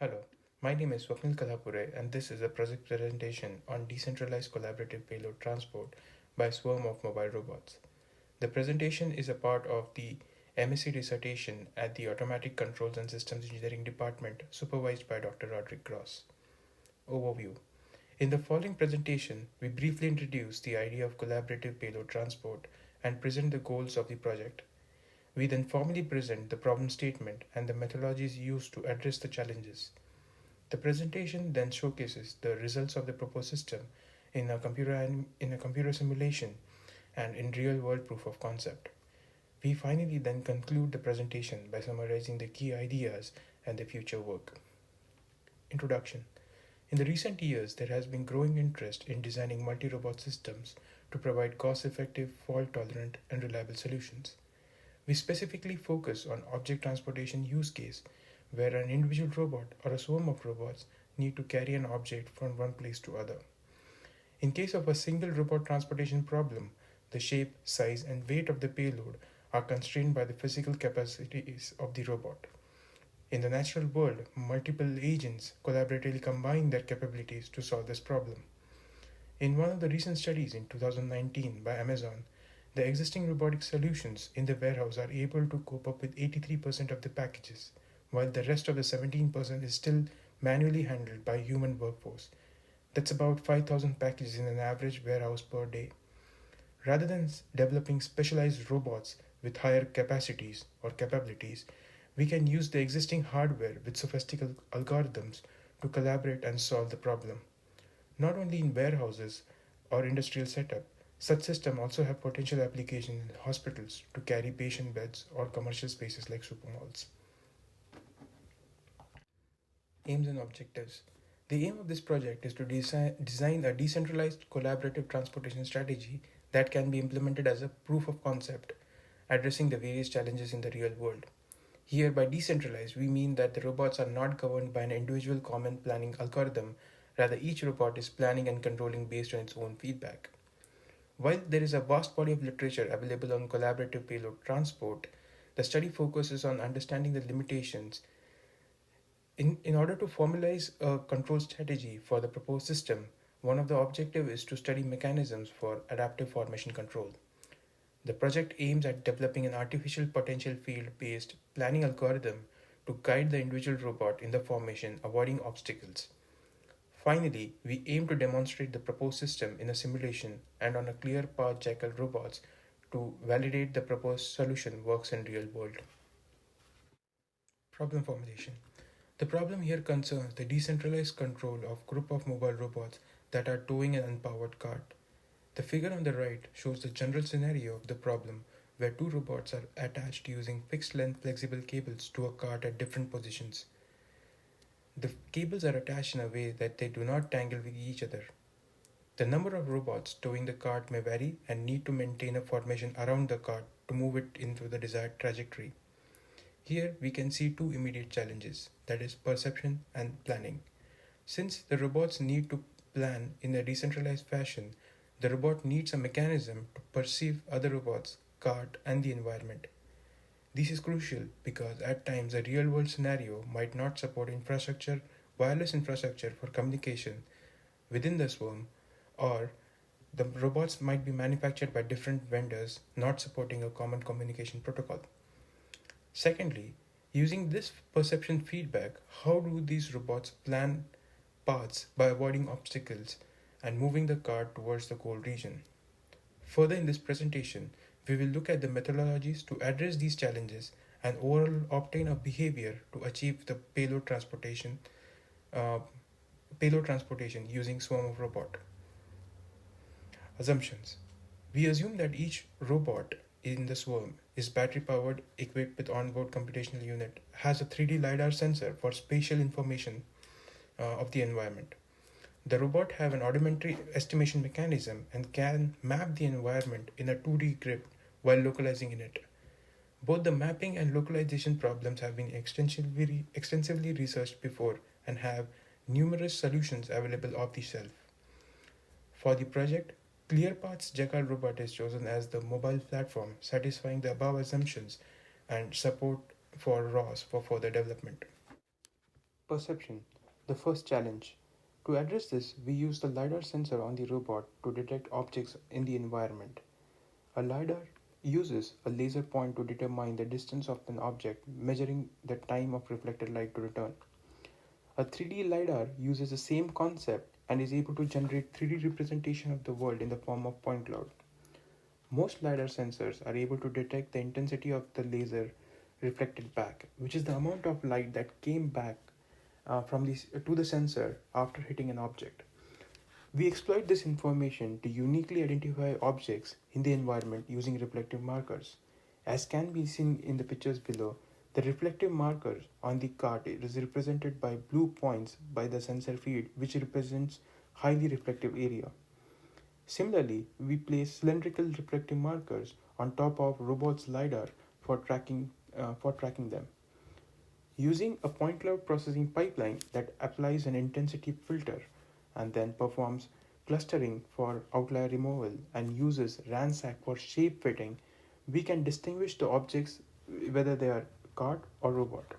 Hello, my name is Swapnil Kalapure, and this is a project presentation on decentralized collaborative payload transport by swarm of mobile robots. The presentation is a part of the MSc dissertation at the Automatic Controls and Systems Engineering Department, supervised by Dr. Roderick Gross. Overview. In the following presentation, we briefly introduce the idea of collaborative payload transport and present the goals of the project. We then formally present the problem statement and the methodologies used to address the challenges. The presentation then showcases the results of the proposed system in a computer simulation and in real-world proof of concept. We finally then conclude the presentation by summarizing the key ideas and the future work. Introduction. In the recent years, there has been growing interest in designing multi-robot systems to provide cost-effective, fault-tolerant, and reliable solutions. We specifically focus on object transportation use case where an individual robot or a swarm of robots need to carry an object from one place to other. In case of a single robot transportation problem, the shape, size, and weight of the payload are constrained by the physical capacities of the robot. In the natural world, multiple agents collaboratively combine their capabilities to solve this problem. In one of the recent studies in 2019 by Amazon, the existing robotic solutions in the warehouse are able to cope up with 83% of the packages, while the rest of the 17% is still manually handled by human workforce. That's about 5,000 packages in an average warehouse per day. Rather than developing specialized robots with higher capacities or capabilities, we can use the existing hardware with sophisticated algorithms to collaborate and solve the problem. Not only in warehouses or industrial setup, such systems also have potential application in hospitals to carry patient beds or commercial spaces like supermalls. Aims and objectives. The aim of this project is to design a decentralized collaborative transportation strategy that can be implemented as a proof of concept, addressing the various challenges in the real world. Here, by decentralized, we mean that the robots are not governed by an individual common planning algorithm, rather, each robot is planning and controlling based on its own feedback. While there is a vast body of literature available on collaborative payload transport, the study focuses on understanding the limitations. In order to formalize a control strategy for the proposed system, one of the objectives is to study mechanisms for adaptive formation control. The project aims at developing an artificial potential field based planning algorithm to guide the individual robot in the formation, avoiding obstacles. Finally, we aim to demonstrate the proposed system in a simulation and on a ClearPath Jackal robots to validate the proposed solution works in real world. Problem formulation. The problem here concerns the decentralized control of group of mobile robots that are towing an unpowered cart. The figure on the right shows the general scenario of the problem where two robots are attached using fixed length flexible cables to a cart at different positions. The cables are attached in a way that they do not tangle with each other. The number of robots towing the cart may vary and need to maintain a formation around the cart to move it into the desired trajectory. Here we can see two immediate challenges, that is perception and planning. Since the robots need to plan in a decentralized fashion, the robot needs a mechanism to perceive other robots, cart, and the environment. This is crucial because at times a real world scenario might not support wireless infrastructure for communication within the swarm, or the robots might be manufactured by different vendors not supporting a common communication protocol. Secondly, using this perception feedback, how do these robots plan paths by avoiding obstacles and moving the car towards the goal region? Further in this presentation, we will look at the methodologies to address these challenges and overall obtain a behavior to achieve the uh, payload transportation using swarm of robot. Assumptions. We assume that each robot in the swarm is battery powered, equipped with onboard computational unit, has a 3D lidar sensor for spatial information of the environment. The robot have an odometry estimation mechanism and can map the environment in a 2D grid while localizing in it. Both the mapping and localization problems have been extensively researched before and have numerous solutions available off the shelf. For the project, ClearPath's Jackal robot is chosen as the mobile platform, satisfying the above assumptions and support for ROS for further development. perception, the first challenge. To address this, we use the lidar sensor on the robot to detect objects in the environment. A lidar uses a laser point to determine the distance of an object, measuring the time of reflected light to return. A 3D lidar uses the same concept and is able to generate 3D representation of the world in the form of point cloud. Most lidar sensors are able to detect the intensity of the laser reflected back, which is the amount of light that came back to the sensor after hitting an object. We exploit this information to uniquely identify objects in the environment using reflective markers. As can be seen in the pictures below, the reflective marker on the cart is represented by blue points by the sensor feed, which represents highly reflective area. Similarly, we place cylindrical reflective markers on top of robots' lidar for tracking them. Using a point cloud processing pipeline that applies an intensity filter and then performs clustering for outlier removal and uses ransack for shape fitting, we can distinguish the objects whether they are cart or robot.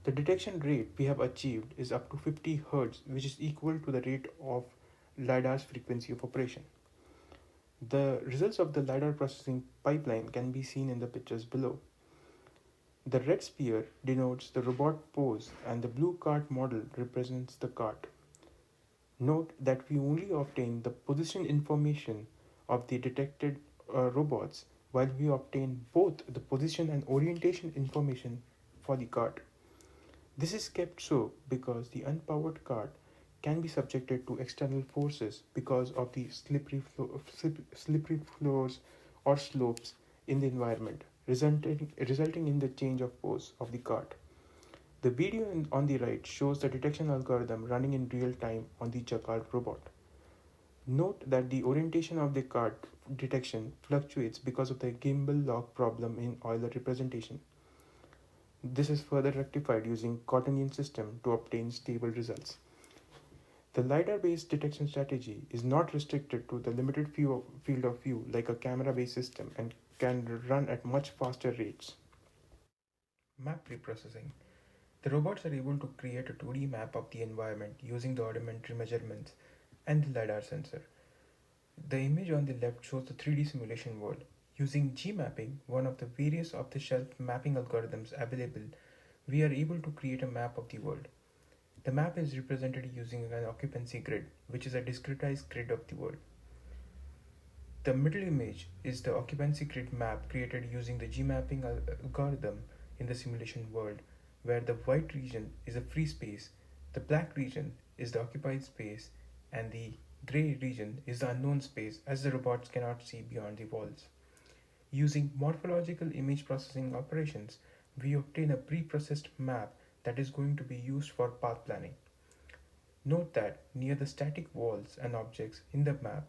The detection rate we have achieved is up to 50 Hz, which is equal to the rate of LiDAR's frequency of operation. The results of the LiDAR processing pipeline can be seen in the pictures below. The red sphere denotes the robot pose and the blue cart model represents the cart. Note that we only obtain the position information of the detected robots while we obtain both the position and orientation information for the cart. This is kept so because the unpowered cart can be subjected to external forces because of the slippery floors or slopes in the environment, resulting in the change of pose of the cart. The video on the right shows the detection algorithm running in real time on the Jackal robot. Note that the orientation of the cart detection fluctuates because of the gimbal lock problem in Euler representation. This is further rectified using Cottonian system to obtain stable results. The LiDAR-based detection strategy is not restricted to the limited field of view like a camera-based system and can run at much faster rates. Map preprocessing. The robots are able to create a 2D map of the environment using the odometry measurements and the LiDAR sensor. The image on the left shows the 3D simulation world. Using G-mapping, one of the various off-the-shelf mapping algorithms available, we are able to create a map of the world. The map is represented using an occupancy grid, which is a discretized grid of the world. The middle image is the occupancy grid map created using the G-mapping algorithm in the simulation world, where the white region is a free space, the black region is the occupied space, and the gray region is the unknown space as the robots cannot see beyond the walls. Using morphological image processing operations, we obtain a pre-processed map that is going to be used for path planning. Note that near the static walls and objects in the map,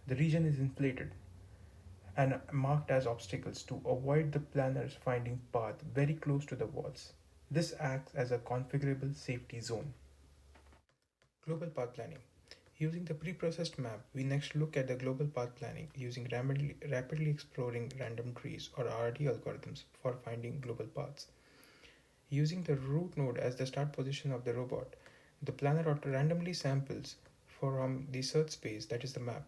the region is inflated and marked as obstacles to avoid the planners finding path very close to the walls. This acts as a configurable safety zone. Global path planning. Using the pre-processed map, we next look at the global path planning using rapidly exploring random trees or RRT algorithms for finding global paths. Using the root node as the start position of the robot, the planner randomly samples from the search space that is the map.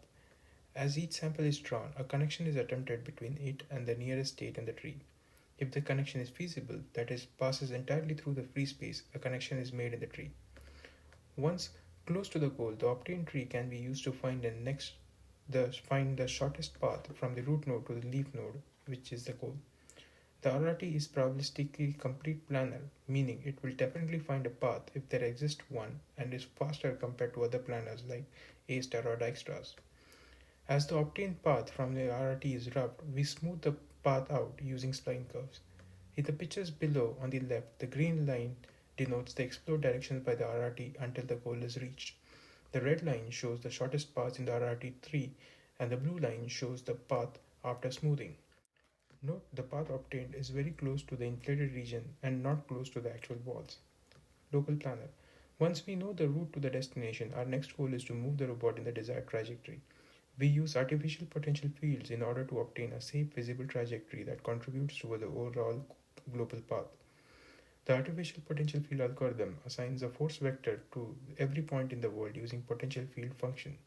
As each sample is drawn, a connection is attempted between it and the nearest state in the tree. If the connection is feasible, that is, passes entirely through the free space, a connection is made in the tree. Once close to the goal, the obtained tree can be used to find the shortest path from the root node to the leaf node, which is the goal. The RRT is probabilistically complete planner, meaning it will definitely find a path if there exists one and is faster compared to other planners like A star or Dijkstra's. As the obtained path from the RRT is rubbed, we smooth the path out using spline curves. In the pictures below on the left, the green line denotes the explored directions by the RRT until the goal is reached. The red line shows the shortest path in the RRT tree, and the blue line shows the path after smoothing. Note the path obtained is very close to the inflated region and not close to the actual walls. Local planner. Once we know the route to the destination, our next goal is to move the robot in the desired trajectory. We use artificial potential fields in order to obtain a safe visible trajectory that contributes to the overall global path. The artificial potential field algorithm assigns a force vector to every point in the world using potential field function.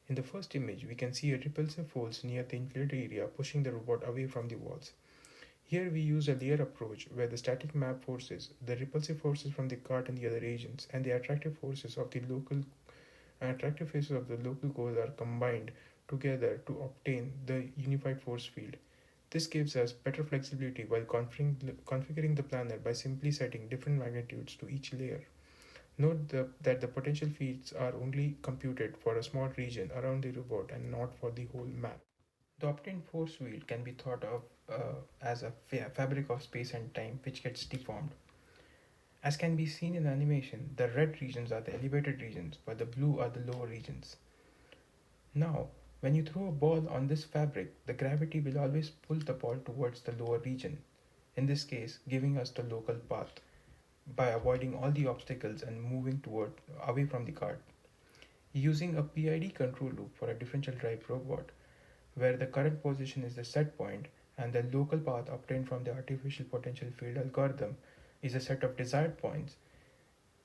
In the first image, we can see a repulsive force near the inflated area pushing the robot away from the walls. Here we use a layer approach where the static map forces, the repulsive forces from the cart and the other agents, and the attractive forces of the local goal are combined together to obtain the unified force field. This gives us better flexibility while configuring the planner by simply setting different magnitudes to each layer. Note that the potential fields are only computed for a small region around the robot and not for the whole map. The obtained force field can be thought of as a fabric of space and time which gets deformed. As can be seen in the animation, the red regions are the elevated regions, while the blue are the lower regions. Now, when you throw a ball on this fabric, the gravity will always pull the ball towards the lower region, in this case, giving us the local path by avoiding all the obstacles and moving away from the cart. Using a PID control loop for a differential drive robot, where the current position is the set point and the local path obtained from the artificial potential field algorithm is a set of desired points,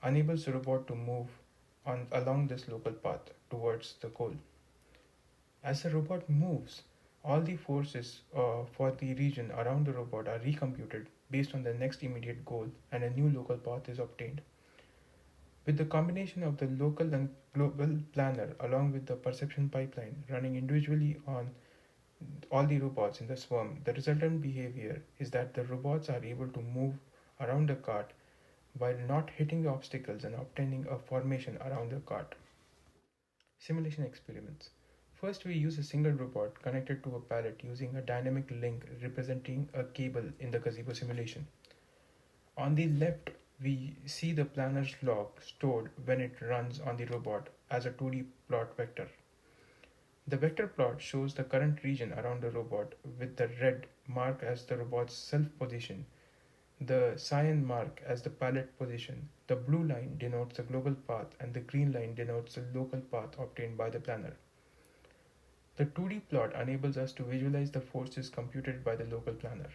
enables the robot to move along this local path towards the goal. As the robot moves, all the forces for the region around the robot are recomputed based on the next immediate goal and a new local path is obtained. With the combination of the local and global planner along with the perception pipeline running individually on all the robots in the swarm, the resultant behavior is that the robots are able to move around the cart while not hitting the obstacles and obtaining a formation around the cart. Simulation experiments. First, we use a single robot connected to a pallet using a dynamic link representing a cable in the gazebo simulation. On the left, we see the planner's log stored when it runs on the robot as a 2D plot vector. The vector plot shows the current region around the robot with the red mark as the robot's self position, the cyan mark as the pallet position, the blue line denotes the global path, and the green line denotes the local path obtained by the planner. The 2D plot enables us to visualize the forces computed by the local planner.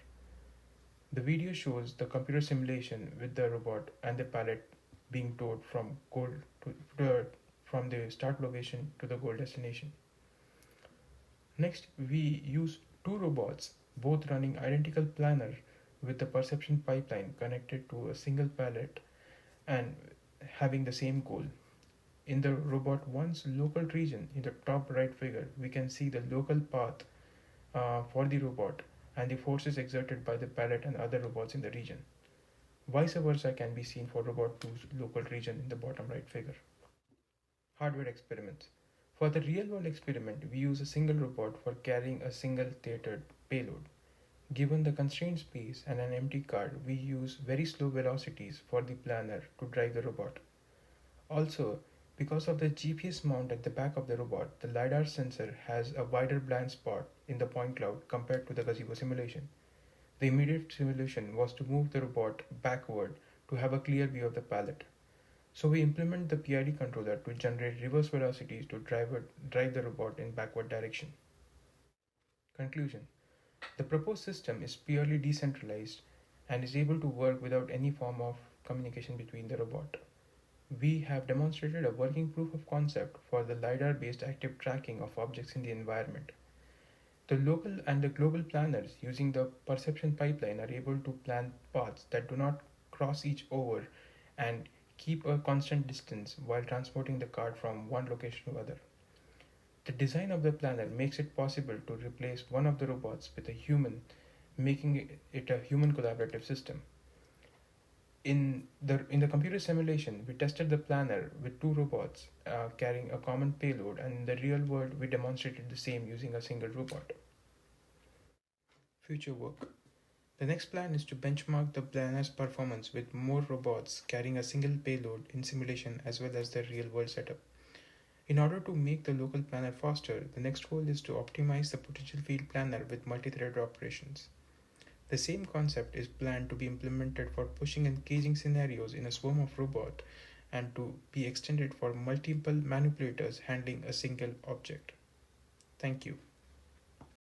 The video shows the computer simulation with the robot and the pallet being towed from the start location to the goal destination. Next, we use two robots, both running identical planner with the perception pipeline connected to a single pallet and having the same goal. In the robot 1's local region, in the top right figure, we can see the local path for the robot and the forces exerted by the pallet and other robots in the region. Vice versa can be seen for robot 2's local region in the bottom right figure. Hardware experiments. For the real-world experiment, we use a single robot for carrying a single theatered payload. Given the constrained space and an empty cart, we use very slow velocities for the planner to drive the robot. Also, because of the GPS mount at the back of the robot, the lidar sensor has a wider blind spot in the point cloud compared to the gazebo simulation. The immediate solution was to move the robot backward to have a clear view of the pallet. So we implement the PID controller to generate reverse velocities to drive the robot in backward direction. Conclusion. The proposed system is purely decentralized and is able to work without any form of communication between the robot. We have demonstrated a working proof of concept for the lidar-based active tracking of objects in the environment. The local and the global planners using the perception pipeline are able to plan paths that do not cross each other and keep a constant distance while transporting the cart from one location to another. The design of the planner makes it possible to replace one of the robots with a human, making it a human collaborative system. In the computer simulation, we tested the planner with two robots carrying a common payload, and in the real world, we demonstrated the same using a single robot. Future work. The next plan is to benchmark the planner's performance with more robots carrying a single payload in simulation as well as the real world setup. In order to make the local planner faster, the next goal is to optimize the potential field planner with multi-threaded operations. The same concept is planned to be implemented for pushing and caging scenarios in a swarm of robots and to be extended for multiple manipulators handling a single object. Thank you.